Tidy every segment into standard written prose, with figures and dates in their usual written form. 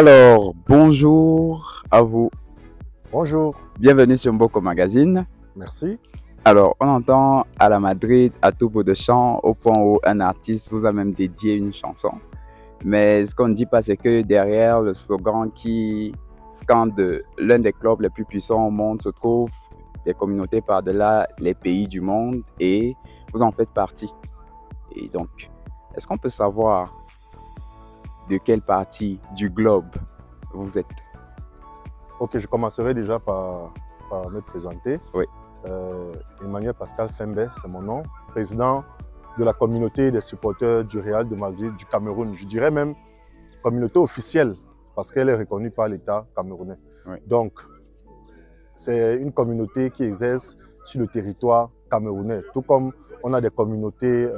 Alors, bonjour à vous. Bonjour, Bienvenue sur Mboko Magazine. merci. Alors, on entend à la Madrid, à tout bout de champ, au point où un artiste vous a même dédié une chanson. Mais ce qu'on ne dit pas, c'est que derrière le slogan qui scande l'un des clubs les plus puissants au monde se trouvent des communautés par-delà les pays du monde et vous en faites partie. Et donc, est-ce qu'on peut savoir de quelle partie du globe vous êtes? Ok, je commencerai déjà par me présenter. Oui. Emmanuel Pascal Fembe, c'est mon nom, président de la communauté des supporters du Real de Madrid du Cameroun. Je dirais même communauté officielle parce qu'elle est reconnue par l'État camerounais. Oui. Donc, c'est une communauté qui exerce sur le territoire camerounais, tout comme on a des communautés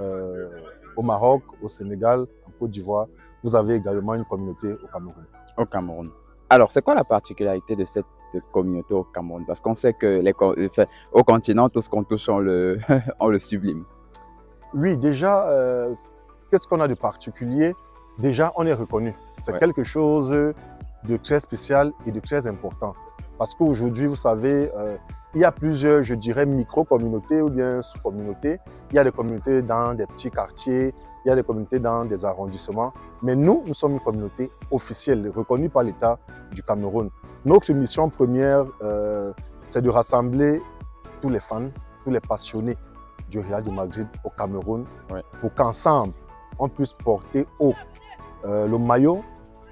au Maroc, au Sénégal, en Côte d'Ivoire. Vous avez également une communauté au Cameroun. Au Cameroun. Alors, c'est quoi la particularité de cette communauté au Cameroun? Parce qu'on sait que au continent, tout ce qu'on touche, on le, on le sublime. Oui, déjà, qu'est-ce qu'on a de particulier? Déjà, on est reconnu. C'est quelque chose de très spécial et de très important. Parce qu'aujourd'hui, vous savez, il y a plusieurs, je dirais, micro-communautés ou bien sous-communautés. Il y a des communautés dans des petits quartiers, il y a des communautés dans des arrondissements. Mais nous sommes une communauté officielle, reconnue par l'État du Cameroun. Notre mission première, c'est de rassembler tous les fans, tous les passionnés du Real de Madrid au Cameroun, pour qu'ensemble, on puisse porter haut le maillot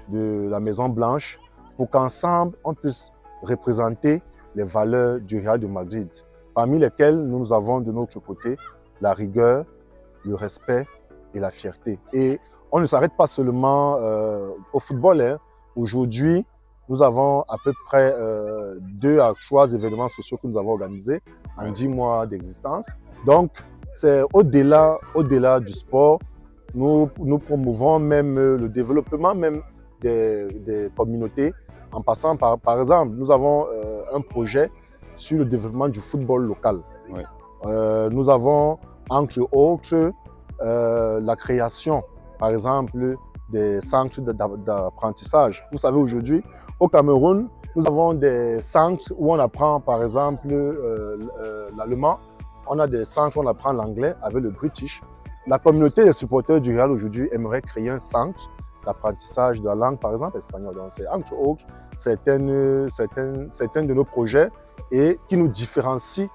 de la Maison Blanche, pour qu'ensemble, on puisse représenter les valeurs du Real de Madrid, parmi lesquelles nous avons de notre côté la rigueur, le respect et la fierté. Et on ne s'arrête pas seulement au football. Hein. Aujourd'hui, nous avons à peu près 2 à 3 événements sociaux que nous avons organisés en 10 mois d'existence. Donc, c'est au-delà du sport, nous promouvons même le développement même des communautés en passant par exemple, nous avons un projet sur le développement du football local. Oui. Nous avons, entre autres, la création, par exemple, des centres d'apprentissage. Vous savez, aujourd'hui, au Cameroun, nous avons des centres où on apprend, par exemple, l'allemand. On a des centres où on apprend l'anglais avec le British. La communauté des supporters du Real aujourd'hui aimerait créer un centre d'apprentissage de la langue, par exemple, espagnole. Donc, c'est entre autres certains de nos projets et qui nous différencient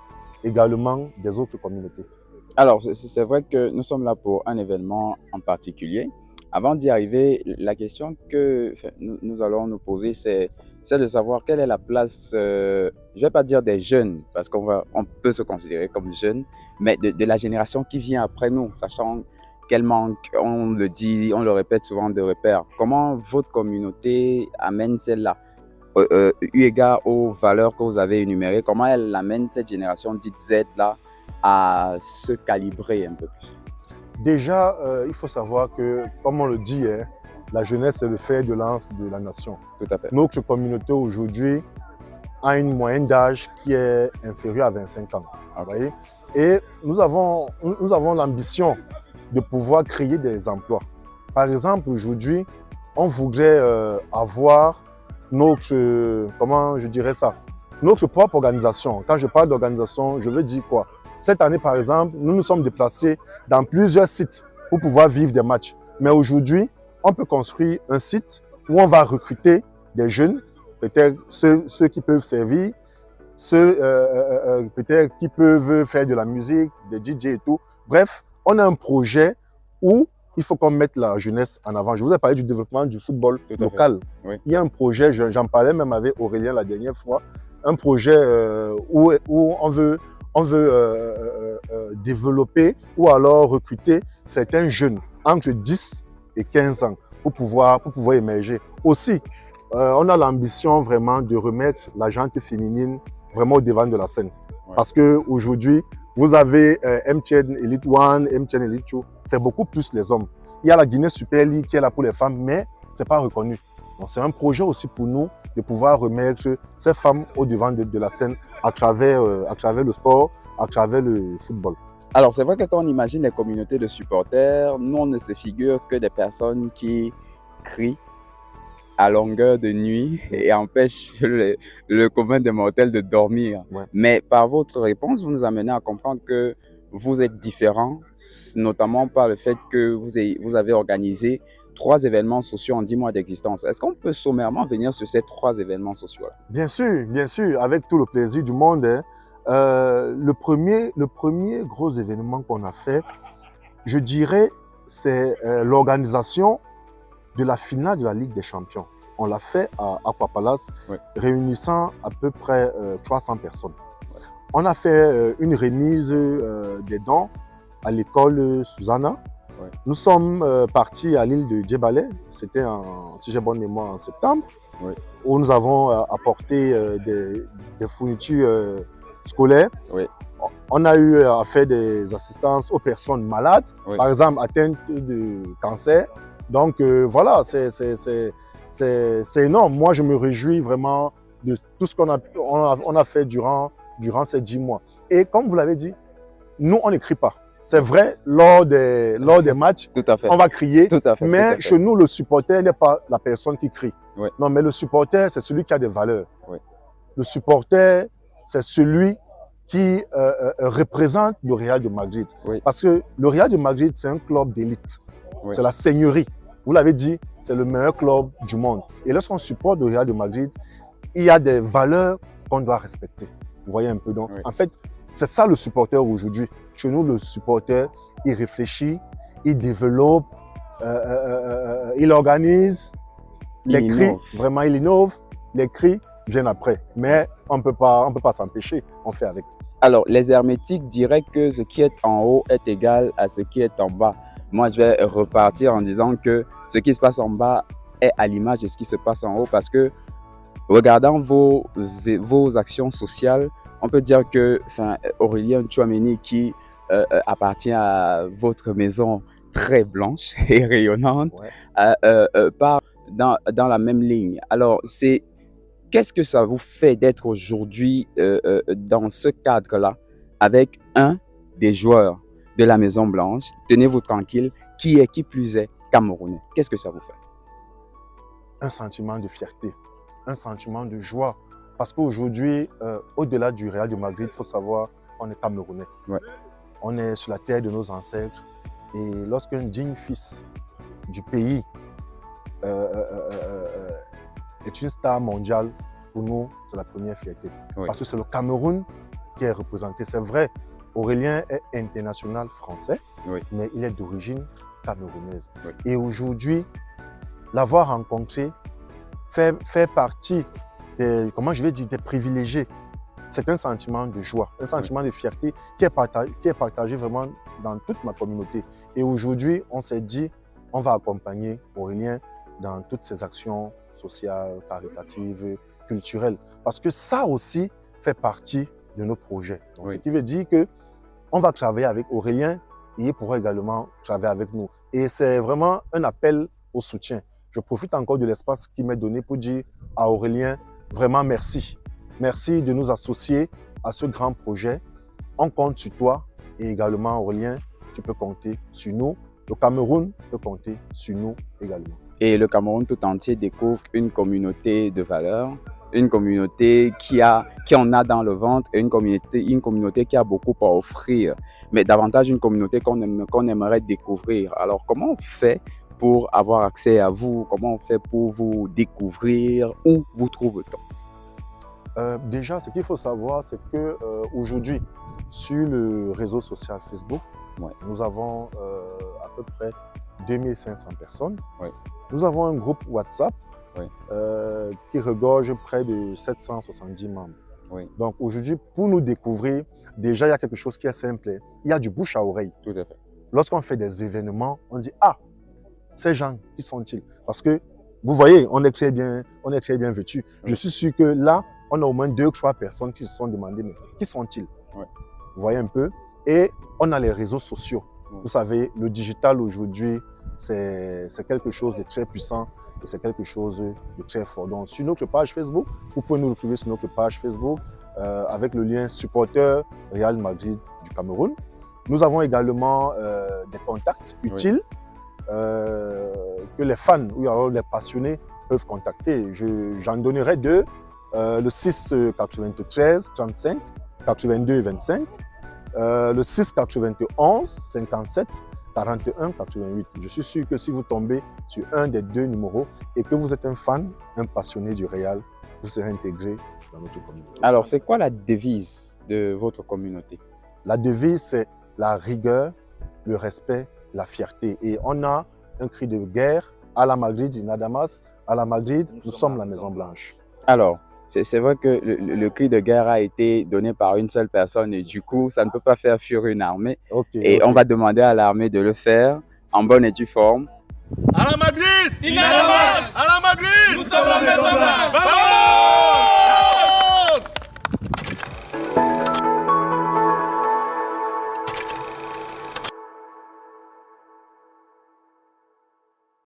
également des autres communautés. Alors, c'est vrai que nous sommes là pour un événement en particulier. Avant d'y arriver, la question que nous allons nous poser, c'est de savoir quelle est la place, je ne vais pas dire des jeunes, parce on peut se considérer comme jeunes, mais de la génération qui vient après nous, sachant qu'elle manque, on le dit, on le répète souvent, de repères. Comment votre communauté amène celle-là, eu égard aux valeurs que vous avez énumérées, comment elle amène cette génération dite Z-là à se calibrer un peu plus? Déjà, il faut savoir que, comme on le dit, hein, la jeunesse est le fer de lance de la nation. Tout à fait. Notre communauté aujourd'hui a une moyenne d'âge qui est inférieure à 25 ans. Okay. Voyez? Et nous avons l'ambition de pouvoir créer des emplois. Par exemple, aujourd'hui, on voudrait avoir notre, comment je dirais ça, notre propre organisation. Quand je parle d'organisation, je veux dire quoi? Cette année, par exemple, nous nous sommes déplacés dans plusieurs sites pour pouvoir vivre des matchs. Mais aujourd'hui, on peut construire un site où on va recruter des jeunes, peut-être ceux qui peuvent servir, ceux peut-être qui peuvent faire de la musique, des DJ et tout. Bref, on a un projet où il faut qu'on mette la jeunesse en avant. Je vous ai parlé du développement du football local. Oui. Il y a un projet, j'en parlais même avec Aurélien la dernière fois, un projet où on veut développer ou alors recruter certains jeunes entre 10 et 15 ans pour pouvoir émerger. Aussi, on a l'ambition vraiment de remettre la gente féminine vraiment au devant de la scène. Ouais. Parce qu'aujourd'hui, vous avez MTN Elite 1, MTN Elite 2, c'est beaucoup plus les hommes. Il y a la Guinée Super League qui est là pour les femmes, mais ce n'est pas reconnu. Donc c'est un projet aussi pour nous de pouvoir remettre ces femmes au devant de la scène à travers le sport, à travers le football. Alors c'est vrai que quand on imagine les communautés de supporters, nous on ne se figure que des personnes qui crient, à longueur de nuit et empêche le commun des mortels de dormir. Ouais. Mais par votre réponse, vous nous amenez à comprendre que vous êtes différent, notamment par le fait que vous avez organisé 3 événements sociaux en 10 mois d'existence. Est-ce qu'on peut sommairement venir sur ces 3 événements sociaux-là? Bien sûr, avec tout le plaisir du monde. Hein. Le premier gros événement qu'on a fait, je dirais, c'est l'organisation de la finale de la Ligue des Champions. On l'a fait à Aqua Palace, Oui. réunissant à peu près 300 personnes. Ouais. On a fait une remise des dons à l'école Susanna. Ouais. Nous sommes partis à l'île de Djebale, c'était, si j'ai bonne mémoire, en septembre, oui. Où nous avons apporté des fournitures scolaires. Oui. On a eu à faire des assistances aux personnes malades, oui. Par exemple atteintes de cancer. Donc voilà, c'est énorme. Moi, je me réjouis vraiment de tout ce qu'on a fait durant ces 10 mois. Et comme vous l'avez dit, nous, on n'écrit pas. C'est vrai, lors des matchs, tout à fait. On va crier, tout à fait, mais tout à fait. Chez nous, le supporter n'est pas la personne qui crie. Oui. Non, mais le supporter, c'est celui qui a des valeurs. Oui. Le supporter, c'est celui qui représente le Real de Madrid. Oui. Parce que le Real de Madrid, c'est un club d'élite. Oui. C'est la seigneurie. Vous l'avez dit, c'est le meilleur club du monde. Et lorsqu'on supporte le Real de Madrid, il y a des valeurs qu'on doit respecter. Vous voyez un peu donc. Oui. En fait, c'est ça le supporter aujourd'hui. Chez nous, le supporter, il réfléchit, il développe, il organise, les cris, vraiment il innove, les cris viennent après. Mais on ne peut pas s'empêcher, on fait avec. Alors, les hermétiques diraient que ce qui est en haut est égal à ce qui est en bas. Moi, je vais repartir en disant que ce qui se passe en bas est à l'image de ce qui se passe en haut parce que, regardant vos actions sociales, on peut dire que Aurélien Tchouaméni, qui appartient à votre maison très blanche et rayonnante, ouais. Part dans la même ligne. Alors, qu'est-ce que ça vous fait d'être aujourd'hui dans ce cadre-là avec un des joueurs de la Maison Blanche, tenez-vous tranquille, qui plus est camerounais? Qu'est-ce que ça vous fait? Un sentiment de fierté, un sentiment de joie. Parce qu'aujourd'hui, au-delà du Real de Madrid, il faut savoir qu'on est camerounais. Ouais. On est sur la terre de nos ancêtres. Et lorsqu'un digne fils du pays est une star mondiale, pour nous, c'est la première fierté. Oui. Parce que c'est le Cameroun qui est représenté. C'est vrai, Aurélien est international français, oui. Mais il est d'origine camerounaise. Oui. Et aujourd'hui, l'avoir rencontré fait partie des privilégiés. C'est un sentiment de joie, un sentiment de fierté qui est partagé vraiment dans toute ma communauté. Et aujourd'hui, on s'est dit, on va accompagner Aurélien dans toutes ses actions sociales, caritatives, culturelles. Parce que ça aussi fait partie de nos projets. Donc, oui. Ce qui veut dire qu'on va travailler avec Aurélien et il pourra également travailler avec nous. Et c'est vraiment un appel au soutien. Je profite encore de l'espace qui m'est donné pour dire à Aurélien, vraiment merci. Merci de nous associer à ce grand projet. On compte sur toi et également Aurélien, tu peux compter sur nous. Le Cameroun peut compter sur nous également. Et le Cameroun tout entier découvre une communauté de valeurs, une communauté qui en a dans le ventre et une communauté qui a beaucoup à offrir, mais davantage une communauté qu'on aimerait découvrir. Alors, comment on fait pour avoir accès à vous? Comment on fait pour vous découvrir? Où vous trouve-t-on? Déjà, ce qu'il faut savoir, c'est qu'aujourd'hui, sur le réseau social Facebook, ouais. Nous avons à peu près 2500 personnes. Ouais. Nous avons un groupe WhatsApp ouais. Qui regorge près de 770 membres. Ouais. Donc aujourd'hui, pour nous découvrir, déjà, il y a quelque chose qui est simple. Il y a du bouche à oreille. Tout à fait. Lorsqu'on fait des événements, on dit « Ah, ces gens, qui sont-ils » Parce que, vous voyez, on est très bien vêtus. Ouais. Je suis sûr que là, on a au moins 2 ou 3 personnes qui se sont demandé « Mais qui sont-ils » ouais. Vous voyez un peu. Et on a les réseaux sociaux. Ouais. Vous savez, le digital aujourd'hui, c'est quelque chose de très puissant et c'est quelque chose de très fort. Donc, sur notre page Facebook, vous pouvez nous retrouver sur notre page Facebook avec le lien supporter Real Madrid du Cameroun. Nous avons également des contacts utiles oui. Que les fans ou alors les passionnés peuvent contacter. J'en donnerai deux. Le 6 93 35 82 25. Le 6 91 57 41 88. Je suis sûr que si vous tombez sur un des deux numéros et que vous êtes un fan, un passionné du Real, vous serez intégré dans notre communauté. Alors, c'est quoi la devise de votre communauté? La devise, c'est la rigueur, le respect, la fierté. Et on a un cri de guerre à la Madrid, Nadamas, à la Madrid, nous sommes la Maison Blanche. Alors, c'est vrai que le cri de guerre a été donné par une seule personne et du coup, ça ne peut pas faire fuir une armée. On va demander à l'armée de le faire en bonne et due forme. À la Madrid!